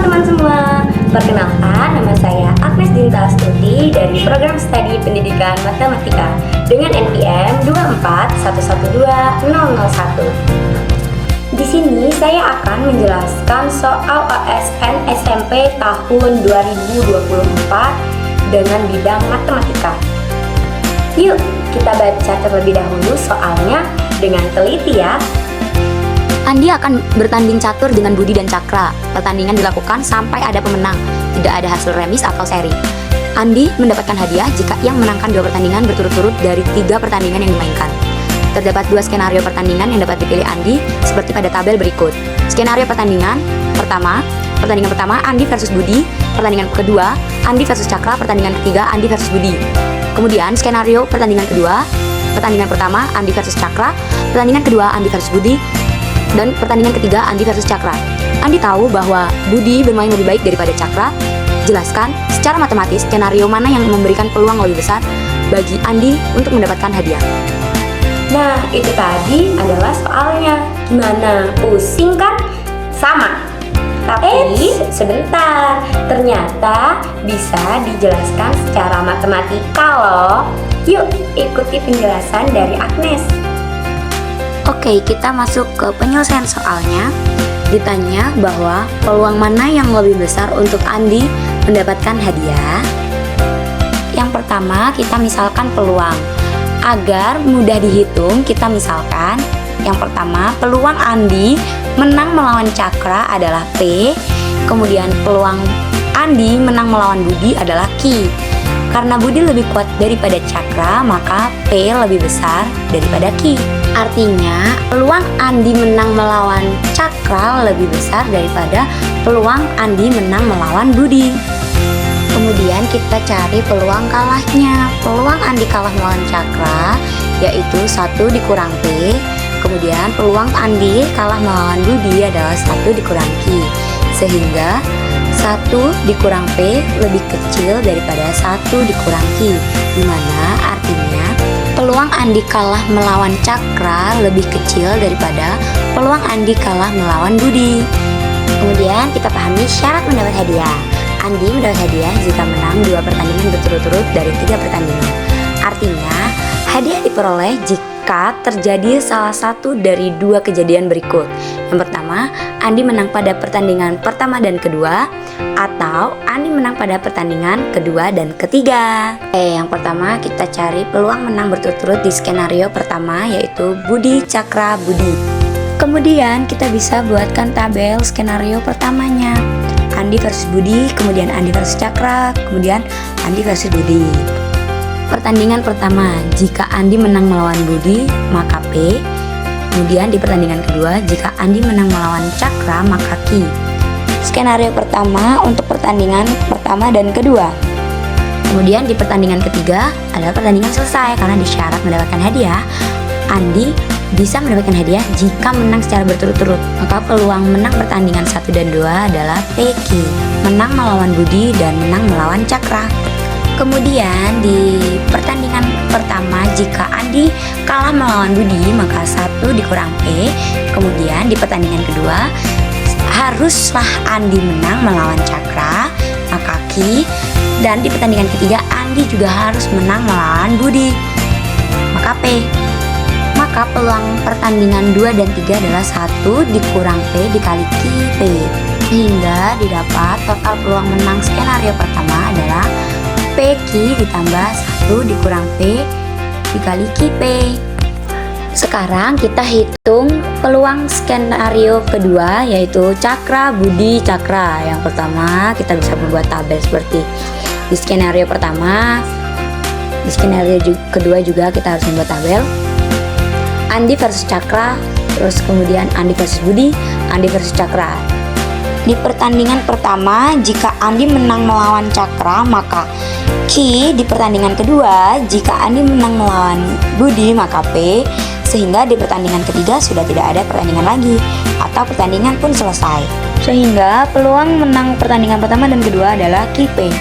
teman-teman semua, perkenalkan nama saya Agnes Dinta Astuti dari Program Studi Pendidikan Matematika dengan NPM 241120001. Di sini saya akan menjelaskan soal OSN SMP tahun 2024 dengan bidang matematika. Yuk, kita baca terlebih dahulu soalnya dengan teliti ya. Andi akan bertanding catur dengan Budi dan Cakra. Pertandingan dilakukan sampai ada pemenang, tidak ada hasil remis atau seri. Andi mendapatkan hadiah jika ia menangkan 2 pertandingan berturut-turut dari 3 pertandingan yang dimainkan. Terdapat 2 skenario pertandingan yang dapat dipilih Andi seperti pada tabel berikut. Skenario pertandingan pertama Andi versus Budi. Pertandingan kedua Andi versus Cakra. Pertandingan ketiga Andi versus Budi. Kemudian skenario pertandingan kedua, pertandingan pertama Andi versus Cakra. Pertandingan kedua Andi versus Budi. Dan pertandingan ketiga Andi versus Cakra. Andi tahu bahwa Budi bermain lebih baik daripada Cakra. Jelaskan secara matematis skenario mana yang memberikan peluang lebih besar bagi Andi untuk mendapatkan hadiah. Nah, itu tadi adalah soalnya. Gimana? Pusing kan? Sama. Tapi sebentar, ternyata bisa dijelaskan secara matematika loh. Yuk, ikuti penjelasan dari Agnes. Oke, kita masuk ke penyelesaian soalnya. Ditanya bahwa peluang mana yang lebih besar untuk Andi mendapatkan hadiah. Yang pertama, kita misalkan peluang. Agar mudah dihitung, kita misalkan yang pertama, peluang Andi menang melawan Cakra adalah P. Kemudian peluang Andi menang melawan Budi adalah Q. Karena Budi lebih kuat daripada Cakra, maka P lebih besar daripada Q. Artinya, peluang Andi menang melawan Cakra lebih besar daripada peluang Andi menang melawan Budi. Kemudian kita cari peluang kalahnya. Peluang Andi kalah melawan Cakra yaitu 1 dikurang P. Kemudian peluang Andi kalah melawan Budi adalah 1 dikurang Q. Sehingga 1 dikurang P lebih kecil daripada 1 dikurang Q, dimana artinya peluang Andi kalah melawan Cakra lebih kecil daripada peluang Andi kalah melawan Budi. Kemudian kita pahami syarat mendapat hadiah. Andi mendapat hadiah jika menang 2 pertandingan berturut-turut dari 3 pertandingan. Artinya, hadiah diperoleh jika terjadi salah satu dari 2 kejadian berikut. Yang pertama, Andi menang pada pertandingan pertama dan kedua, atau Andi menang pada pertandingan kedua dan ketiga. Yang pertama kita cari peluang menang berturut-turut di skenario pertama, yaitu Budi, Cakra, Budi. Kemudian kita bisa buatkan tabel skenario pertamanya. Andi versus Budi, kemudian Andi versus Cakra, kemudian Andi versus Budi. Pertandingan pertama, jika Andi menang melawan Budi, maka P. Kemudian di pertandingan kedua, jika Andi menang melawan Cakra, maka Q. Skenario pertama untuk pertandingan pertama dan kedua. Kemudian di pertandingan ketiga adalah pertandingan selesai karena disyarat mendapatkan hadiah. Andi bisa mendapatkan hadiah jika menang secara berturut-turut. Maka peluang menang pertandingan 1 dan 2 adalah PQ, menang melawan Budi dan menang melawan Cakra. Kemudian di pertandingan pertama, jika Andi kalah melawan Budi, maka 1 dikurang P. Kemudian di pertandingan kedua, haruslah Andi menang melawan Cakra, maka Q. Dan di pertandingan ketiga, Andi juga harus menang melawan Budi, maka P. Maka peluang pertandingan 2 dan 3 adalah 1 dikurang P dikali Q P. Sehingga didapat total peluang menang skenario pertama adalah PQ ditambah 1 dikurang P dikali Q P. Sekarang kita hitung peluang skenario kedua, yaitu Cakra, Budi, Cakra. Yang pertama kita bisa membuat tabel seperti di skenario pertama. Di skenario kedua juga kita harus membuat tabel. Andi versus Cakra, terus kemudian Andi versus Budi, Andi versus Cakra. Di pertandingan pertama, jika Andi menang melawan Cakra, maka Q. Di pertandingan kedua, jika Andi menang melawan Budi, maka P. Sehingga di pertandingan ketiga sudah tidak ada pertandingan lagi, atau pertandingan pun selesai. Sehingga peluang menang pertandingan pertama dan kedua adalah QP.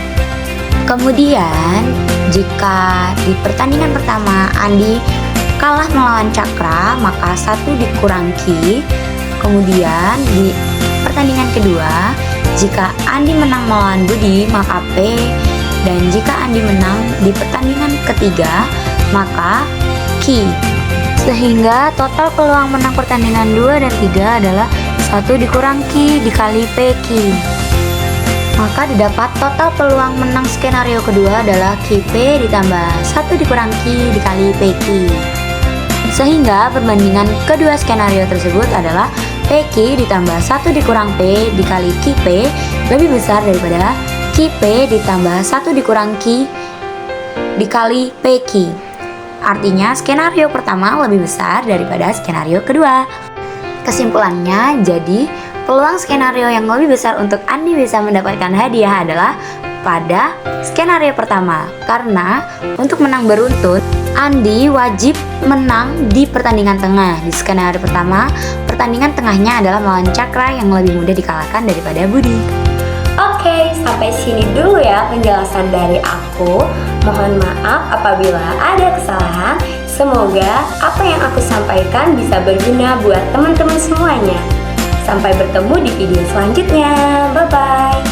Kemudian, jika di pertandingan pertama Andi kalah melawan Cakra, maka 1 dikurang Q. Kemudian di pertandingan kedua, Jika Andi menang melawan Budi, maka P. Dan jika Andi menang di pertandingan ketiga, maka Q. Sehingga total peluang menang pertandingan 2 dan 3 adalah 1 dikurang Q dikali PQ. Maka didapat total peluang menang skenario kedua adalah QP ditambah 1 dikurang Q dikali PQ. Sehingga perbandingan kedua skenario tersebut adalah PQ ditambah 1 dikurang P dikali QP lebih besar daripada QP ditambah 1 dikurang Q dikali PQ. Artinya skenario pertama lebih besar daripada skenario kedua. Kesimpulannya, jadi peluang skenario yang lebih besar untuk Andi bisa mendapatkan hadiah adalah pada skenario pertama. Karena untuk menang beruntun, Andi wajib menang di pertandingan tengah. Di skenario pertama, pertandingan tengahnya adalah melawan Cakra yang lebih mudah dikalahkan daripada Budi. Oke, sampai sini dulu ya penjelasan dari aku. Mohon maaf apabila ada kesalahan. Semoga apa yang aku sampaikan bisa berguna buat teman-teman semuanya. Sampai bertemu di video selanjutnya. Bye-bye.